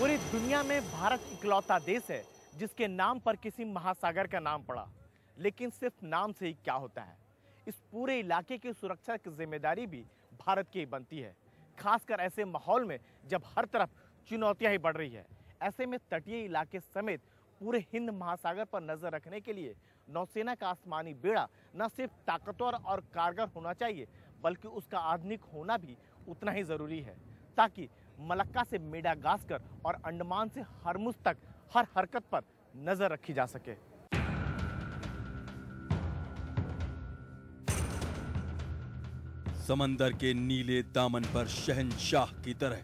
पूरी दुनिया में भारत इकलौता देश है जिसके नाम पर किसी महासागर का नाम पड़ा, लेकिन सिर्फ नाम से ही क्या होता है। इस पूरे इलाके की सुरक्षा की जिम्मेदारी भी भारत की बनती है, खासकर ऐसे माहौल में जब हर तरफ चुनौतियां ही बढ़ रही है। ऐसे में तटीय इलाके समेत पूरे हिंद महासागर पर नजर रखने के लिए नौसेना का आसमानी बेड़ा न सिर्फ ताकतवर और कारगर होना चाहिए, बल्कि उसका आधुनिक होना भी उतना ही जरूरी है, ताकि मलक्का से मेडागास्कर और अंडमान से हरमुज तक हर हरकत पर नजर रखी जा सके। समंदर के नीले दामन पर शहंशाह की तरह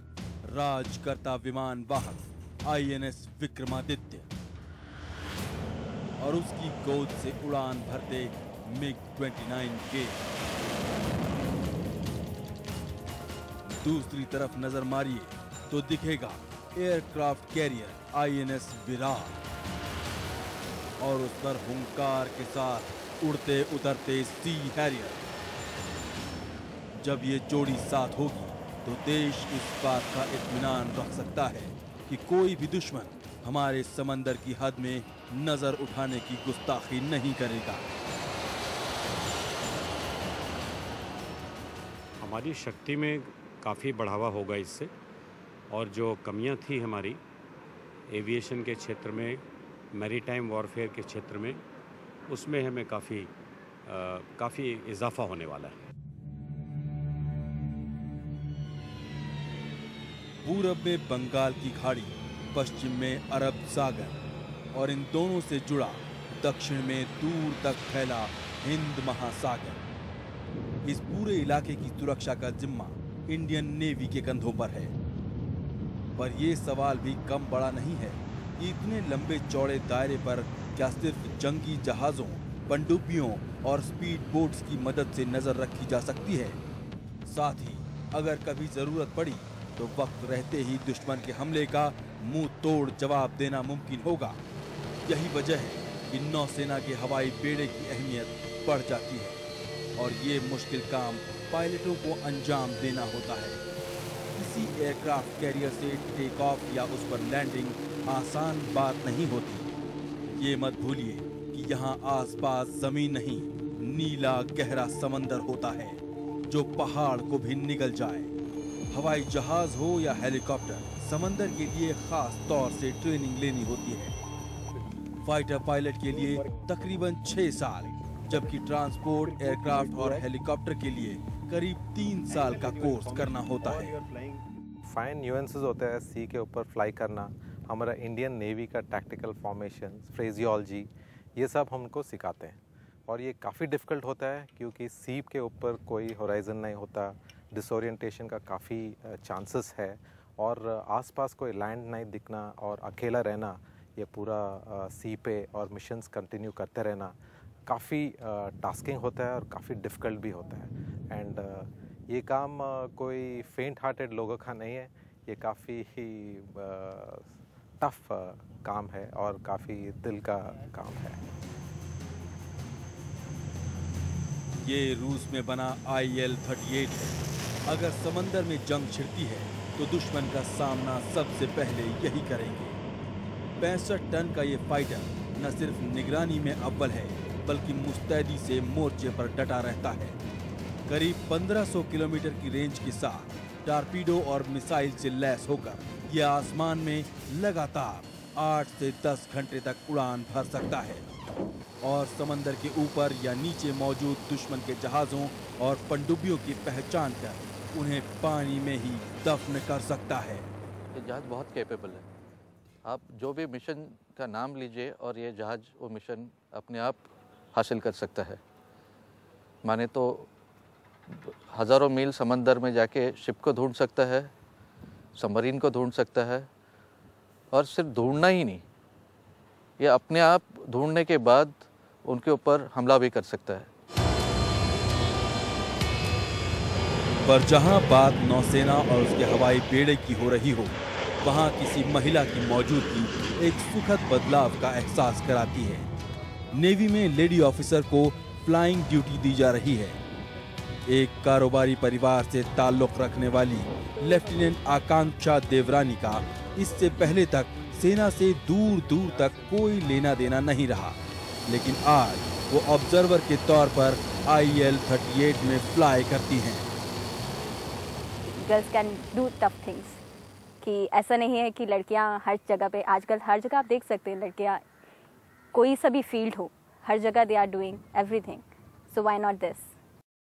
राज करता विमान वाहक आईएनएस विक्रमादित्य और उसकी गोद से उड़ान भरते MiG-29 के। दूसरी तरफ नजर मारिए तो दिखेगा एयरक्राफ्ट कैरियर आईएनएस विराट और उस पर हुंकार के साथ उड़ते उतरते सी हैरियर। जब ये जोड़ी साथ होगी तो देश इस बात का इत्मीनान रख सकता है कि कोई भी दुश्मन हमारे समंदर की हद में नजर उठाने की गुस्ताखी नहीं करेगा। हमारी शक्ति में काफ़ी बढ़ावा होगा इससे, और जो कमियां थी हमारी एविएशन के क्षेत्र में, मैरीटाइम वॉरफेयर के क्षेत्र में, उसमें हमें काफ़ी इजाफा होने वाला है। पूरब में बंगाल की खाड़ी, पश्चिम में अरब सागर और इन दोनों से जुड़ा दक्षिण में दूर तक फैला हिंद महासागर। इस पूरे इलाके की सुरक्षा का जिम्मा इंडियन नेवी के कंधों पर है। पर यह सवाल भी कम बड़ा नहीं है कि इतने लंबे चौड़े दायरे पर क्या सिर्फ जंगी जहाजों, पनडुब्बियों और स्पीड बोट्स की मदद से नजर रखी जा सकती है। साथ ही अगर कभी जरूरत पड़ी तो वक्त रहते ही दुश्मन के हमले का मुंह तोड़ जवाब देना मुमकिन होगा। यही वजह है कि नौसेना के हवाई बेड़े की अहमियत बढ़ जाती है और ये मुश्किल काम पायलटों को अंजाम देना होता है। किसी एयरक्राफ्ट कैरियर से टेक ऑफ या उस पर लैंडिंग आसान बात नहीं होती। ये मत भूलिए कि यहाँ आसपास जमीन नहीं, नीला गहरा समंदर होता है जो पहाड़ को भी निगल जाए। हवाई जहाज हो या हेलीकॉप्टर, समंदर के लिए खास तौर से ट्रेनिंग लेनी होती है। फाइटर पायलट के लिए तकरीबन 6 साल, जबकि ट्रांसपोर्ट, एयरक्राफ्ट और हेलीकॉप्टर के लिए करीब 3 साल का कोर्स करना होता है। फाइन न्यूएंसेस होते हैं सी के ऊपर फ्लाई करना। हमारा इंडियन नेवी का टैक्टिकल फॉर्मेशन, फ्रेजियोलॉजी, ये सब हमको सिखाते हैं और ये काफ़ी डिफ़िकल्ट होता है क्योंकि सी के ऊपर कोई होराइजन नहीं होता, डिसोरिएंटेशन का काफ़ी चांसेस है और आसपास कोई लैंड नहीं दिखना और अकेला रहना, ये पूरा सी पे और मिशंस कंटिन्यू करते रहना काफ़ी टास्किंग होता है और काफ़ी डिफ़िकल्ट भी होता है। एंड ये काम कोई फेंट हार्टेड लोगों का नहीं है, ये काफ़ी ही टफ काम है और काफ़ी दिल का काम है। ये रूस में बना IL-38 है। अगर समंदर में जंग छिड़ती है तो दुश्मन का सामना सबसे पहले यही करेंगे। 65 टन का ये फाइटर न सिर्फ निगरानी में अव्वल है, बल्कि मुस्तैदी से मोर्चे पर डटा रहता है। करीब 1500 किलोमीटर की रेंज के साथ टारपीडो और मिसाइल से लैस होकर यह आसमान में लगातार 8 से 10 घंटे तक उड़ान भर सकता है और समंदर के ऊपर या नीचे मौजूद दुश्मन के जहाजों और पनडुब्बियों की पहचान कर उन्हें पानी में ही दफन कर सकता है। ये जहाज बहुत कैपेबल है। आप जो भी मिशन का नाम लीजिए और ये जहाज वो मिशन अपने आप हासिल कर सकता है। माने तो हज़ारों मील समंदर में जाके शिप को ढूंढ सकता है, सबमरीन को ढूंढ सकता है, और सिर्फ ढूंढना ही नहीं, ये अपने आप ढूंढने के बाद उनके ऊपर हमला भी कर सकता है। पर जहां बात नौसेना और उसके हवाई बेड़े की हो रही हो, वहां किसी महिला की मौजूदगी एक सुखद बदलाव का एहसास कराती है। नेवी में लेडी ऑफिसर को फ्लाइंग ड्यूटी दी जा रही है। एक कारोबारी परिवार से ताल्लुक रखने वाली लेफ्टिनेंट आकांक्षा देवरानी का इससे पहले तक सेना से दूर दूर तक कोई लेना देना नहीं रहा, लेकिन आज वो ऑब्जर्वर के तौर पर IL-38 में फ्लाई करती हैं। Girls can do tough things, कि ऐसा नहीं है कि लड़कियां हर जगह पे, आजकल हर जगह आप देख सकते हैं लड़कियां कोई सा भी फील्ड हो, हर जगह they are doing everything, so why not this.